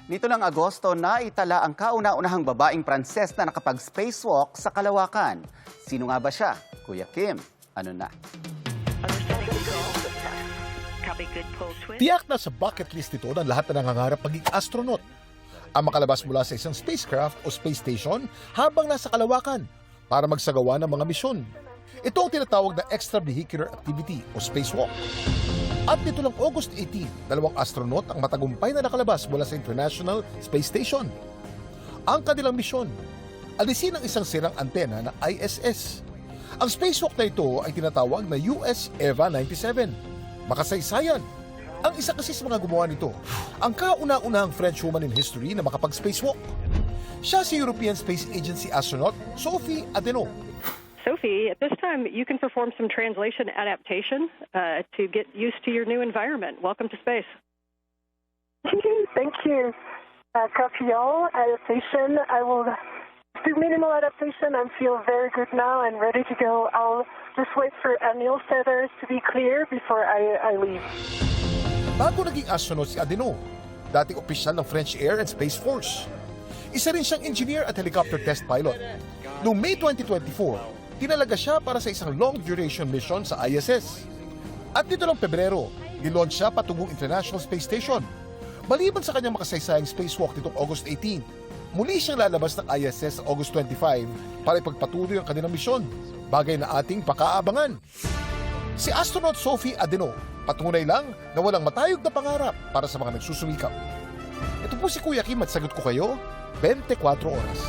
Nito ng Agosto na itala ang kauna-unahang babaeng Pranses na nakapag-spacewalk sa kalawakan. Sino nga ba siya? Kuya Kim, ano na? Tiyak na sa bucket list nito ng lahat na nangangarap maging astronaut. Ang makalabas mula sa isang spacecraft o space station habang nasa kalawakan para magsagawa ng mga misyon. Ito ang tinatawag na extravehicular activity o spacewalk. At nito lang August 18, 2 astronaut ang matagumpay na nakalabas mula sa International Space Station. Ang kanilang misyon, alisin ang isang sirang antena ng ISS. Ang spacewalk na ito ay tinatawag na US EVA 97. Makasaysayan. Ang isa kasi sa mga gumawa nito, ang kauna-unahang French woman in history na makapag-spacewalk. Siya si European Space Agency astronaut Sophie Adenau. Sophie, at this time, you can perform some translation adaptation to get used to your new environment. Welcome to space. Thank you. Copy all adaptation. I will do minimal adaptation and feel very good now and ready to go. I'll just wait for annual feathers to be clear before I leave. Bago naging astronaut si Adenau, dating opisyal ng French Air and Space Force. Isa rin siyang engineer at helicopter test pilot. Noong May 2024, tinalaga siya para sa isang long-duration mission sa ISS. At dito lang Pebrero, nilaunch siya patungong International Space Station. Maliban sa kanyang makasaysayang spacewalk nitong August 18, muli siyang lalabas ng ISS sa August 25 para ipagpatuloy ang kanilang misyon, bagay na ating pakaabangan. Si astronaut Sophie Adenau, patunay lang na walang matayog na pangarap para sa mga nagsusumikap. Ito po si Kuya Kim at sagot ko kayo, 24 oras.